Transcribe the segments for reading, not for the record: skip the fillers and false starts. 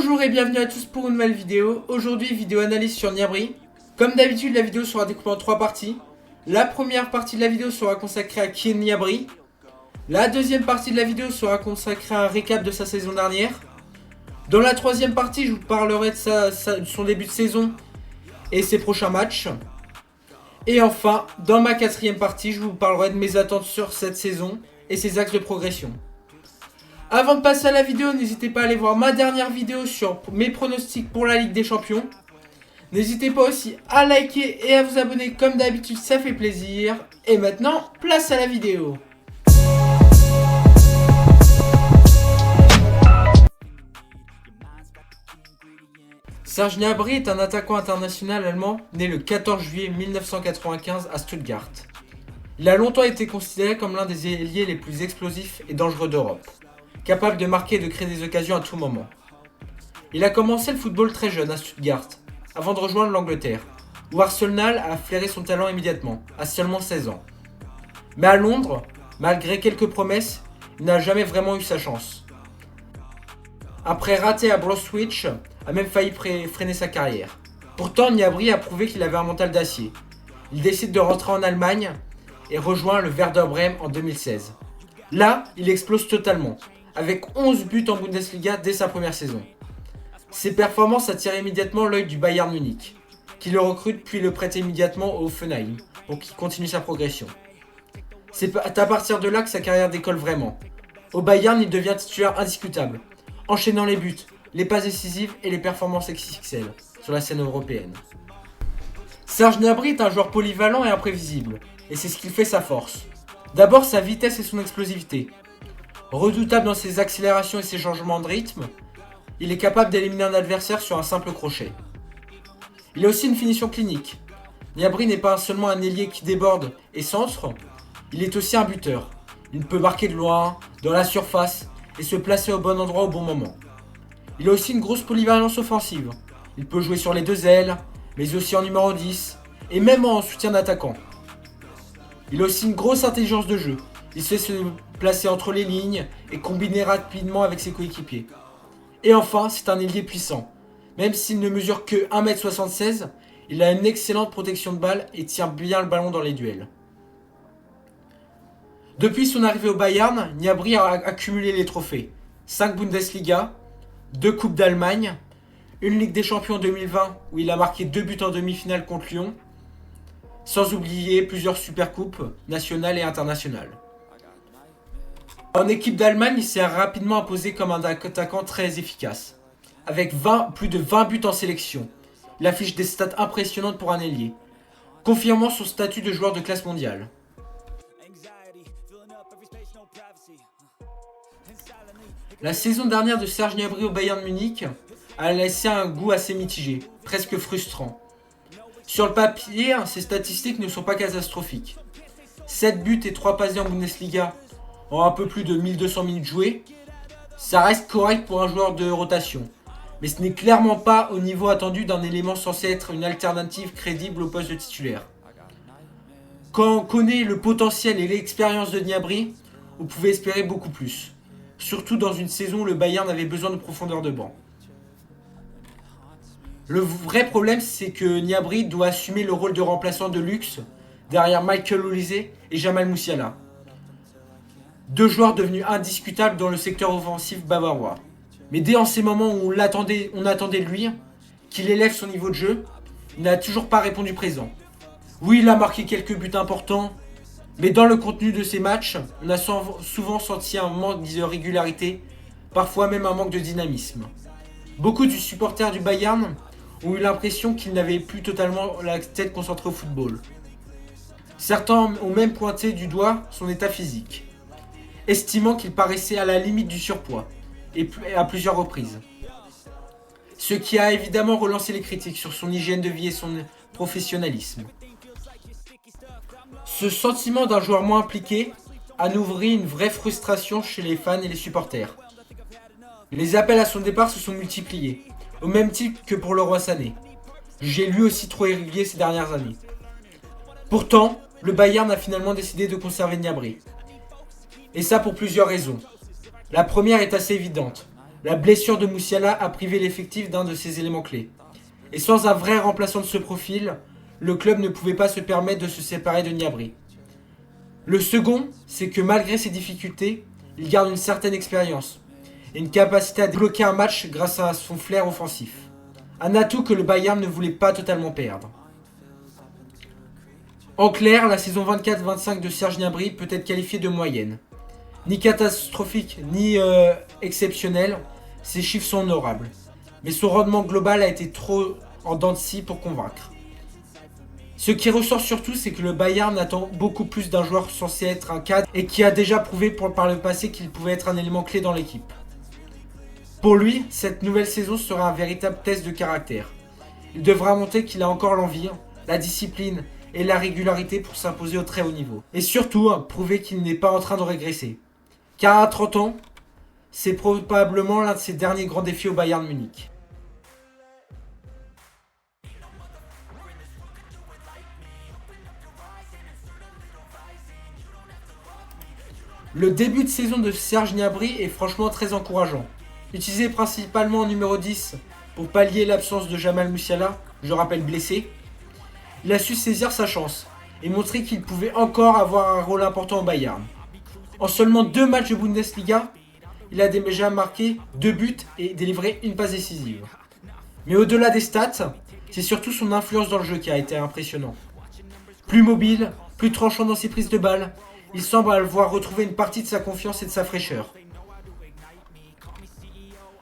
Bonjour et bienvenue à tous pour une nouvelle vidéo. Aujourd'hui, vidéo analyse sur Gnabry. Comme d'habitude, la vidéo sera découpée en 3 parties. La première partie de la vidéo sera consacrée à Kylian Gnabry. La deuxième partie de la vidéo sera consacrée à un récap de sa saison dernière. Dans la troisième partie, je vous parlerai de son début de saison et ses prochains matchs. Et enfin, dans ma quatrième partie, je vous parlerai de mes attentes sur cette saison et ses axes de progression. Avant de passer à la vidéo, n'hésitez pas à aller voir ma dernière vidéo sur mes pronostics pour la Ligue des Champions. N'hésitez pas aussi à liker et à vous abonner comme d'habitude, ça fait plaisir. Et maintenant, place à la vidéo. Serge Gnabry est un attaquant international allemand né le 14 juillet 1995 à Stuttgart. Il a longtemps été considéré comme l'un des ailiers les plus explosifs et dangereux d'Europe, capable de marquer et de créer des occasions à tout moment. Il a commencé le football très jeune à Stuttgart, avant de rejoindre l'Angleterre, où Arsenal a flairé son talent immédiatement, à seulement 16 ans. Mais à Londres, malgré quelques promesses, il n'a jamais vraiment eu sa chance. Après rater à Bromwich, a même failli freiner sa carrière. Pourtant, Gnabry a prouvé qu'il avait un mental d'acier. Il décide de rentrer en Allemagne et rejoint le Werder Bremen en 2016. Là, il explose totalement, avec 11 buts en Bundesliga dès sa première saison. Ses performances attirent immédiatement l'œil du Bayern Munich, qui le recrute puis le prête immédiatement au Hoffenheim pour qu'il continue sa progression. C'est à partir de là que sa carrière décolle vraiment. Au Bayern, il devient titulaire indiscutable, enchaînant les buts, les passes décisives et les performances XXL sur la scène européenne. Serge Gnabry est un joueur polyvalent et imprévisible, et c'est ce qui fait sa force. D'abord sa vitesse et son explosivité. Redoutable dans ses accélérations et ses changements de rythme, il est capable d'éliminer un adversaire sur un simple crochet. Il a aussi une finition clinique. Gnabry n'est pas seulement un ailier qui déborde et centre, il est aussi un buteur. Il peut marquer de loin, dans la surface, et se placer au bon endroit au bon moment. Il a aussi une grosse polyvalence offensive. Il peut jouer sur les deux ailes, mais aussi en numéro 10, et même en soutien d'attaquant. Il a aussi une grosse intelligence de jeu. Il sait se placer entre les lignes et combiner rapidement avec ses coéquipiers. Et enfin, c'est un ailier puissant. Même s'il ne mesure que 1m76, il a une excellente protection de balle et tient bien le ballon dans les duels. Depuis son arrivée au Bayern, Gnabry a accumulé les trophées. 5 Bundesliga, 2 Coupes d'Allemagne, une Ligue des Champions en 2020 où il a marqué 2 buts en demi-finale contre Lyon, sans oublier plusieurs supercoupes nationales et internationales. En équipe d'Allemagne, il s'est rapidement imposé comme un attaquant très efficace, avec plus de 20 buts en sélection. Il affiche des stats impressionnantes pour un ailier, confirmant son statut de joueur de classe mondiale. La saison dernière de Serge Gnabry au Bayern Munich a laissé un goût assez mitigé, presque frustrant. Sur le papier, ses statistiques ne sont pas catastrophiques. 7 buts et 3 passes en Bundesliga en un peu plus de 1200 minutes jouées, ça reste correct pour un joueur de rotation. Mais ce n'est clairement pas au niveau attendu d'un élément censé être une alternative crédible au poste de titulaire. Quand on connaît le potentiel et l'expérience de Gnabry, vous pouvez espérer beaucoup plus. Surtout dans une saison où le Bayern avait besoin de profondeur de banc. Le vrai problème, c'est que Gnabry doit assumer le rôle de remplaçant de luxe derrière Michael Olise et Jamal Musiala. 2 joueurs devenus indiscutables dans le secteur offensif bavarois. Mais dès en ces moments où on attendait de lui qu'il élève son niveau de jeu, il n'a toujours pas répondu présent. Oui, il a marqué quelques buts importants, mais dans le contenu de ces matchs, on a souvent senti un manque de régularité, parfois même un manque de dynamisme. Beaucoup de supporters du Bayern ont eu l'impression qu'il n'avait plus totalement la tête concentrée au football. Certains ont même pointé du doigt son état physique, estimant qu'il paraissait à la limite du surpoids, et à plusieurs reprises. Ce qui a évidemment relancé les critiques sur son hygiène de vie et son professionnalisme. Ce sentiment d'un joueur moins impliqué a nourri une vraie frustration chez les fans et les supporters. Les appels à son départ se sont multipliés, au même titre que pour Leroy Sané, jugé lui aussi trop irrégulier ces dernières années. Pourtant, le Bayern a finalement décidé de conserver Gnabry. Et ça pour plusieurs raisons. La première est assez évidente. La blessure de Musiala a privé l'effectif d'un de ses éléments clés. Et sans un vrai remplaçant de ce profil, le club ne pouvait pas se permettre de se séparer de Gnabry. Le second, c'est que malgré ses difficultés, il garde une certaine expérience et une capacité à débloquer un match grâce à son flair offensif. Un atout que le Bayern ne voulait pas totalement perdre. En clair, la saison 24-25 de Serge Gnabry peut être qualifiée de moyenne. Ni catastrophique, ni exceptionnelle, ses chiffres sont honorables. Mais son rendement global a été trop en dents de scie pour convaincre. Ce qui ressort surtout, c'est que le Bayern attend beaucoup plus d'un joueur censé être un cadre et qui a déjà prouvé par le passé qu'il pouvait être un élément clé dans l'équipe. Pour lui, cette nouvelle saison sera un véritable test de caractère. Il devra montrer qu'il a encore l'envie, la discipline et la régularité pour s'imposer au très haut niveau. Et surtout, prouver qu'il n'est pas en train de régresser. Car à 30 ans, c'est probablement l'un de ses derniers grands défis au Bayern Munich. Le début de saison de Serge Gnabry est franchement très encourageant. Utilisé principalement en numéro 10 pour pallier l'absence de Jamal Musiala, je rappelle blessé, il a su saisir sa chance et montrer qu'il pouvait encore avoir un rôle important au Bayern. En seulement 2 matchs de Bundesliga, il a déjà marqué 2 buts et délivré une passe décisive. Mais au-delà des stats, c'est surtout son influence dans le jeu qui a été impressionnant. Plus mobile, plus tranchant dans ses prises de balles, il semble avoir retrouvé une partie de sa confiance et de sa fraîcheur.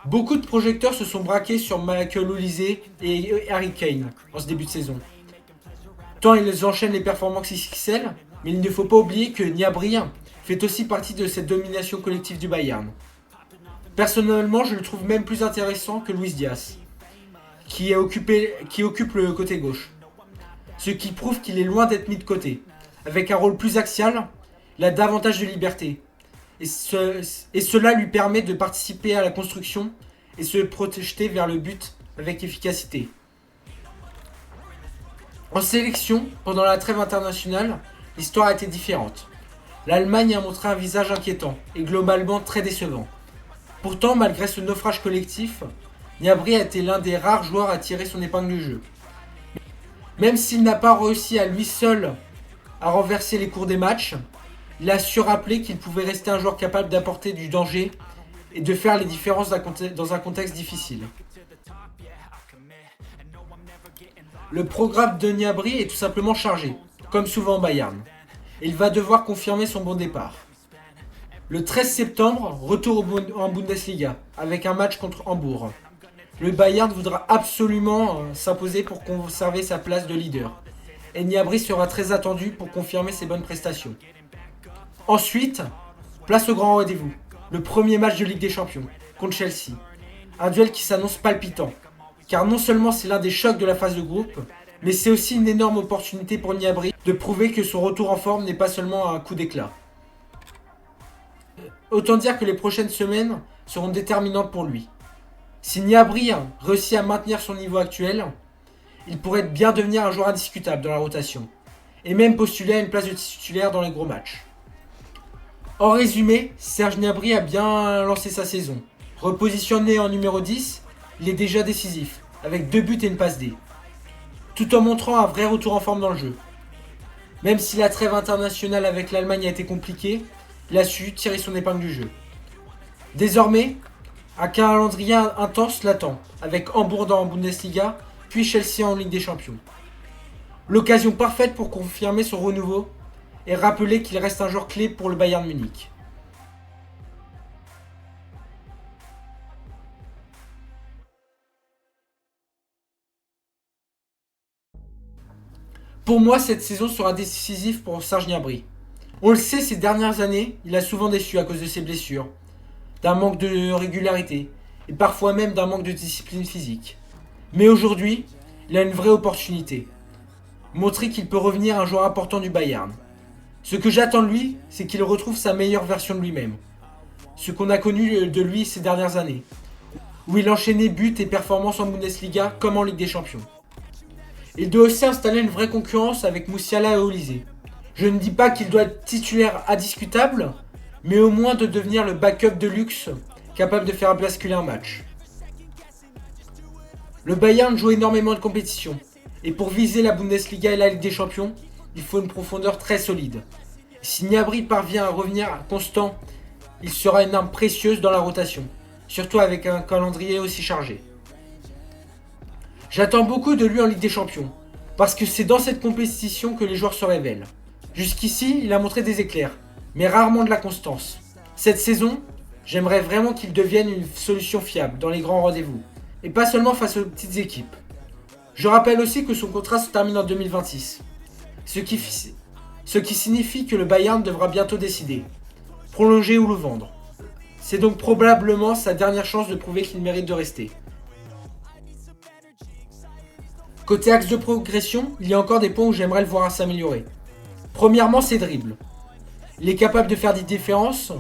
Beaucoup de projecteurs se sont braqués sur Michael Olise et Harry Kane en ce début de saison. Tant ils enchaînent les performances XXL, mais il ne faut pas oublier que Gnabry fait aussi partie de cette domination collective du Bayern. Personnellement, je le trouve même plus intéressant que Luis Diaz, qui occupe le côté gauche. Ce qui prouve qu'il est loin d'être mis de côté. Avec un rôle plus axial, il a davantage de liberté. Et cela lui permet de participer à la construction et se projeter vers le but avec efficacité. En sélection, pendant la trêve internationale, l'histoire a été différente. L'Allemagne a montré un visage inquiétant et globalement très décevant. Pourtant, malgré ce naufrage collectif, Gnabry a été l'un des rares joueurs à tirer son épingle du jeu. Même s'il n'a pas réussi à lui seul à renverser les cours des matchs, il a su rappeler qu'il pouvait rester un joueur capable d'apporter du danger et de faire les différences dans un contexte difficile. Le programme de Gnabry est tout simplement chargé, comme souvent au Bayern. Et il va devoir confirmer son bon départ. Le 13 septembre, retour en Bundesliga, avec un match contre Hambourg. Le Bayern voudra absolument s'imposer pour conserver sa place de leader. Et Gnabry sera très attendu pour confirmer ses bonnes prestations. Ensuite, place au grand rendez-vous. Le premier match de Ligue des Champions, contre Chelsea. Un duel qui s'annonce palpitant. Car non seulement c'est l'un des chocs de la phase de groupe, mais c'est aussi une énorme opportunité pour Gnabry de prouver que son retour en forme n'est pas seulement un coup d'éclat. Autant dire que les prochaines semaines seront déterminantes pour lui. Si Gnabry réussit à maintenir son niveau actuel, il pourrait bien devenir un joueur indiscutable dans la rotation, et même postuler à une place de titulaire dans les gros matchs. En résumé, Serge Gnabry a bien lancé sa saison. Repositionné en numéro 10, il est déjà décisif, avec 2 buts et une passe D, tout en montrant un vrai retour en forme dans le jeu. Même si la trêve internationale avec l'Allemagne a été compliquée, il a su tirer son épingle du jeu. Désormais, un calendrier intense l'attend, avec Hambourg en Bundesliga, puis Chelsea en Ligue des Champions. L'occasion parfaite pour confirmer son renouveau et rappeler qu'il reste un joueur clé pour le Bayern Munich. Pour moi, cette saison sera décisive pour Serge Gnabry. On le sait, ces dernières années, il a souvent déçu à cause de ses blessures, d'un manque de régularité et parfois même d'un manque de discipline physique. Mais aujourd'hui, il a une vraie opportunité. Montrer qu'il peut revenir un joueur important du Bayern. Ce que j'attends de lui, c'est qu'il retrouve sa meilleure version de lui-même. Ce qu'on a connu de lui ces dernières années, où il enchaînait buts et performances en Bundesliga comme en Ligue des Champions. Il doit aussi installer une vraie concurrence avec Musiala et Olise. Je ne dis pas qu'il doit être titulaire indiscutable, mais au moins de devenir le backup de luxe capable de faire basculer un match. Le Bayern joue énormément de compétitions, et pour viser la Bundesliga et la Ligue des Champions, il faut une profondeur très solide. Si Gnabry parvient à revenir constant, il sera une arme précieuse dans la rotation, surtout avec un calendrier aussi chargé. J'attends beaucoup de lui en Ligue des Champions, parce que c'est dans cette compétition que les joueurs se révèlent. Jusqu'ici, il a montré des éclairs, mais rarement de la constance. Cette saison, j'aimerais vraiment qu'il devienne une solution fiable dans les grands rendez-vous, et pas seulement face aux petites équipes. Je rappelle aussi que son contrat se termine en 2026, ce qui signifie que le Bayern devra bientôt décider, prolonger ou le vendre. C'est donc probablement sa dernière chance de prouver qu'il mérite de rester. Côté axe de progression, il y a encore des points où j'aimerais le voir s'améliorer. Premièrement, ses dribbles. Il est capable de faire des différences,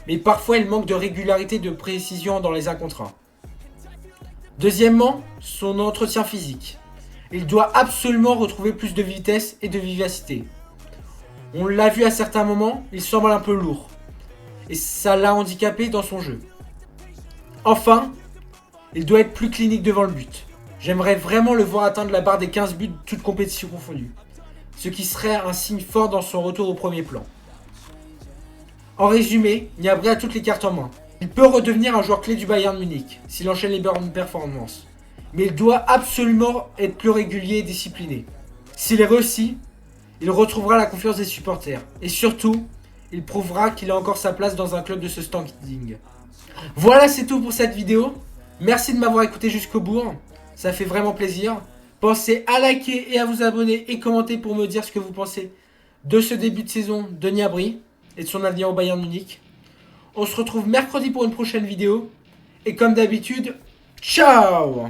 mais parfois il manque de régularité et de précision dans les 1 contre 1. Deuxièmement, son entretien physique. Il doit absolument retrouver plus de vitesse et de vivacité. On l'a vu à certains moments, il semble un peu lourd, et ça l'a handicapé dans son jeu. Enfin, il doit être plus clinique devant le but. J'aimerais vraiment le voir atteindre la barre des 15 buts toutes compétitions confondues, ce qui serait un signe fort dans son retour au premier plan. En résumé, Gnabry a toutes les cartes en main. Il peut redevenir un joueur clé du Bayern Munich s'il enchaîne les bonnes performances, mais il doit absolument être plus régulier et discipliné. S'il réussit, il retrouvera la confiance des supporters, et surtout, il prouvera qu'il a encore sa place dans un club de ce standing. Voilà, c'est tout pour cette vidéo. Merci de m'avoir écouté jusqu'au bout, ça fait vraiment plaisir. Pensez à liker et à vous abonner et commenter pour me dire ce que vous pensez de ce début de saison de Gnabry et de son avenir au Bayern Munich. On se retrouve mercredi pour une prochaine vidéo. Et comme d'habitude, ciao!